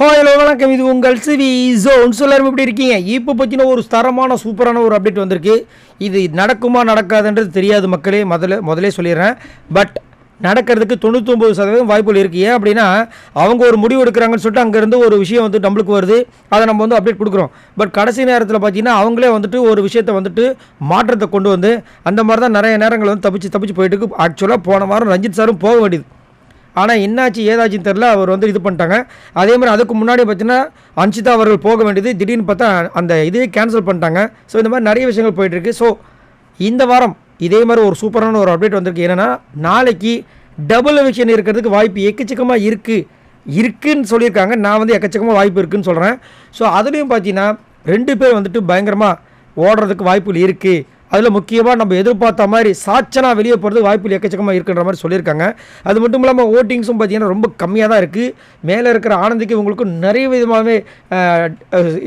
Hello வணக்கம், இது உங்கள் சிவி ஜோன். எல்லாரும் எப்படி இருக்கீங்க? இப்போ பற்றின ஒரு தரமான சூப்பரான ஒரு அப்டேட் வந்திருக்கு. இது நடக்குமா நடக்காதுன்றது தெரியாது மக்களே, முதலே சொல்லிடுறேன். பட் நடக்கிறதுக்கு 99% வாய்ப்புகள் இருக்குது. ஏன் அப்படின்னா, அவங்க ஒரு முடிவு எடுக்கிறாங்கன்னு சொல்லிட்டு அங்கேருந்து ஒரு விஷயம் வந்து நம்மளுக்கு வருது, அதை நம்ம வந்து அப்டேட் கொடுக்குறோம். பட் கடைசி நேரத்தில் பார்த்தீங்கன்னா அவங்களே வந்துட்டு ஒரு விஷயத்தை வந்துட்டு மாற்றத்தை கொண்டு வந்து அந்த மாதிரி தான் நிறைய நேரங்கள் வந்து தப்பிச்சு போயிட்டு இருக்கு. ஆக்சுவலாக போன வாரம் ரஞ்சித் சாரும் போக வேண்டியது, ஆனால் என்னாச்சு ஏதாச்சுன்னு தெரில, அவர் வந்து இது பண்ணிட்டாங்க. அதே மாதிரி அதுக்கு முன்னாடி பார்த்தீங்கன்னா அன்ஷிதா அவர்கள் போக வேண்டியது திடீர்னு பார்த்தா அந்த இதே கேன்சல் பண்ணிட்டாங்க. ஸோ இந்த மாதிரி நிறைய விஷயங்கள் போயிட்டுருக்கு. ஸோ இந்த வாரம் இதே மாதிரி ஒரு சூப்பரான அப்டேட் வந்திருக்கு. என்னென்னா, நாளைக்கு டபுள் எவிக்ஷன் இருக்கிறதுக்கு வாய்ப்பு எக்கச்சக்கமாக இருக்குன்னு சொல்லியிருக்காங்க. நான் வந்து எக்கச்சக்கமாக வாய்ப்பு இருக்குதுன்னு சொல்கிறேன். ஸோ அதுலேயும் பார்த்தீங்கன்னா 2 பேர் வந்துட்டு பயங்கரமாக ஓடுறதுக்கு வாய்ப்புகள் இருக்குது. அதில் முக்கியமாக நம்ம எதிர்பார்த்த மாதிரி சாச்சனா வெளியே போகிறதுக்கு வாய்ப்புகள் எக்கச்சக்கமாக இருக்குன்ற மாதிரி சொல்லியிருக்காங்க. அது மட்டும் இல்லாமல் ஓட்டிங்ஸும் பார்த்திங்கன்னா ரொம்ப கம்மியாக தான் இருக்குது. மேலே இருக்கிற ஆனந்திக்கு இவங்களுக்கு நிறைய விதமாகவே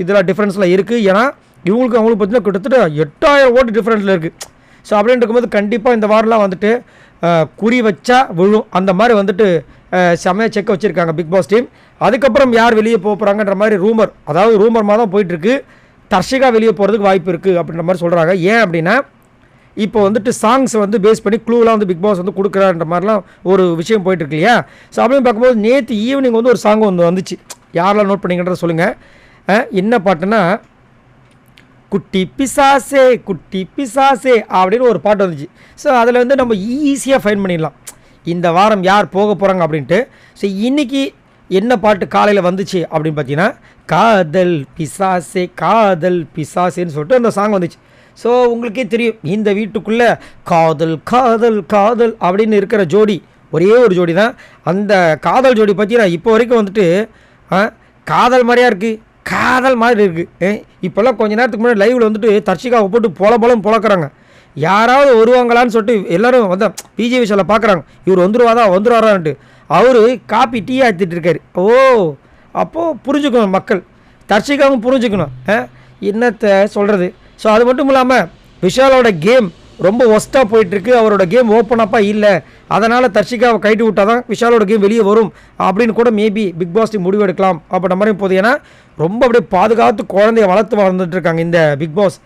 இதில் டிஃப்ரென்ஸில் இருக்குது. ஏன்னா அவங்களுக்கு பார்த்திங்கன்னா கிட்டத்தட்ட 8000 ஓட்டு டிஃப்ரென்ஸில் இருக்குது. ஸோ அப்படின்னு இருக்கும்போது கண்டிப்பாக இந்த வாரம்லாம் வந்துட்டு குறி வச்சா விழும், அந்த மாதிரி வந்துட்டு செம்மையாக செக் வச்சுருக்காங்க பிக் பாஸ் டீம். அதுக்கப்புறம் யார் வெளியே போகிறாங்கன்ற மாதிரி ரூமர் மாதிரி தான் போயிட்டுருக்கு. தர்ஷிகா வெளியே போகிறதுக்கு வாய்ப்பு இருக்குது அப்படின்ற மாதிரி சொல்கிறாங்க. ஏன் அப்படின்னா, இப்போ வந்துட்டு சாங்ஸ் வந்து பேஸ் பண்ணி க்ளூலாம் வந்து பிக் பாஸ் வந்து கொடுக்குறான்ற மாதிரிலாம் ஒரு விஷயம் போயிட்டுருக்கு இல்லையா. ஸோ அப்படின்னு பார்க்கும்போது நேற்று ஈவினிங் வந்து ஒரு சாங் வந்து வந்துச்சு. யாரெல்லாம் நோட் பண்ணிங்கன்றத சொல்லுங்கள். என்ன பாட்டுன்னா, குட்டி பிசாசே அப்படின்னு ஒரு பாட்டு வந்துச்சு. ஸோ அதில் வந்து நம்ம ஈஸியாக ஃபைன் பண்ணிடலாம் இந்த வாரம் யார் போக போகிறாங்க அப்படின்ட்டு. ஸோ இன்றைக்கி என்ன பாட்டு காலையில் வந்துச்சு அப்படின்னு பார்த்தீங்கன்னா, காதல் பிசாசேன்னு சொல்லிட்டு அந்த சாங் வந்துச்சு. ஸோ உங்களுக்கே தெரியும், இந்த வீட்டுக்குள்ளே காதல் அப்படின்னு இருக்கிற ஜோடி ஒரே ஒரு ஜோடி தான். அந்த காதல் ஜோடி பார்த்தீங்கன்னா இப்போ வரைக்கும் வந்துட்டு காதல் மாதிரியாக இருக்குது, காதல் மாதிரி இருக்குது. இப்போல்லாம் கொஞ்ச நேரத்துக்கு முன்னாடி லைவில் வந்துட்டு தர்ஷிகாவை போட்டு பொழக்கிறாங்க. யாராவது வருவாங்களான்னு சொல்லிட்டு எல்லோரும் வந்து பிஜே விஷாலில் பார்க்குறாங்க. இவர் வந்துருவாரான்ட்டு அவர் காப்பி டீ ஆற்றிட்டு இருக்காரு. அப்போது புரிஞ்சுக்கணும் மக்கள், தர்ஷிகாவும் புரிஞ்சுக்கணும் என்னத்தை சொல்கிறது. ஸோ அது மட்டும் இல்லாமல் விஷாலோட கேம் ரொம்ப ஒஸ்ட்டாக போயிட்டுருக்கு. அவரோட கேம் ஓப்பன் அப்பாக இல்லை, அதனால் தர்ஷிகாவை கைட்டு விட்டால் தான் விஷாலோட கேம் வெளியே வரும் அப்படின்னு கூட மேபி பிக் பாஸ் டீம் முடிவு எடுக்கலாம் அப்படின்ற மாதிரி போகுது. ஏன்னா ரொம்ப அப்படியே பாதுகாத்து குழந்தைய வளர்ந்துட்டு இருக்காங்க இந்த பிக் பாஸ்.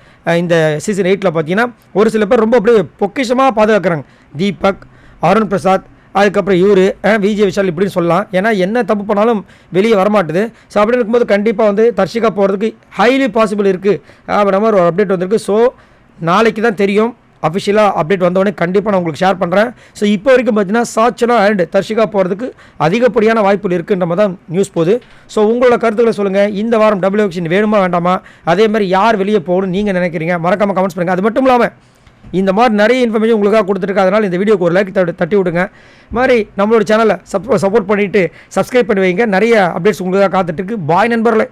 இந்த சீசன் 8 பார்த்தீங்கன்னா ஒரு சில பேர் ரொம்ப அப்படியே பொக்கிஷமாக பாதுகாக்கிறாங்க. தீபக், அருண் பிரசாத், அதுக்கப்புறம் இவர் விஜய் விஷால் இப்படின்னு சொல்லலாம். ஏன்னா என்ன தப்பு பண்ணாலும் வெளியே வரமாட்டுது. ஸோ அப்படி இருக்கும்போது கண்டிப்பாக வந்து தர்ஷிகா போகிறதுக்கு ஹைலி பாசிபிள் இருக்குது அப்படின்ற மாதிரி ஒரு அப்டேட் வந்திருக்கு. ஸோ நாளைக்கு தான் தெரியும். அஃபிஷியலாக அப்டேட் வந்தோடனே கண்டிப்பாக நான் உங்களுக்கு ஷேர் பண்ணுறேன். ஸோ இப்போ வரைக்கும் பார்த்தீங்கன்னா சாச்சனா அண்ட் தர்ஷிகா போகிறதுக்கு அதிகப்படியான வாய்ப்புகள் இருக்குன்ற மாதிரி தான் நியூஸ் போகுது. ஸோ உங்களோட கருத்துக்களை சொல்லுங்கள். இந்த வாரம் டபுள் எவிக்ஷன் வேணுமா வேண்டாமா, அதே மாதிரி யார் வெளியே போகணும்னு நீங்கள் நினைக்கிறீங்க, மறக்காமல் கமெண்ட்ஸ் பண்ணுங்கள். அது மட்டும் இல்லாமல் இந்த மாதிரி நிறைய இன்ஃபர்மேஷன் உங்களுக்காக கொடுத்துருக்கு. அதனால் இந்த வீடியோக்கு ஒரு லைக் தட்டி விடுங்க. மாதிரி நம்மளோட சேனலை சப்போர்ட் பண்ணிவிட்டு சப்ஸ்கிரைப் பண்ணி வைங்க. நிறைய அப்டேட்ஸ் உங்களுக்காக காத்துட்ருக்கு. பாய் நண்பர்களே.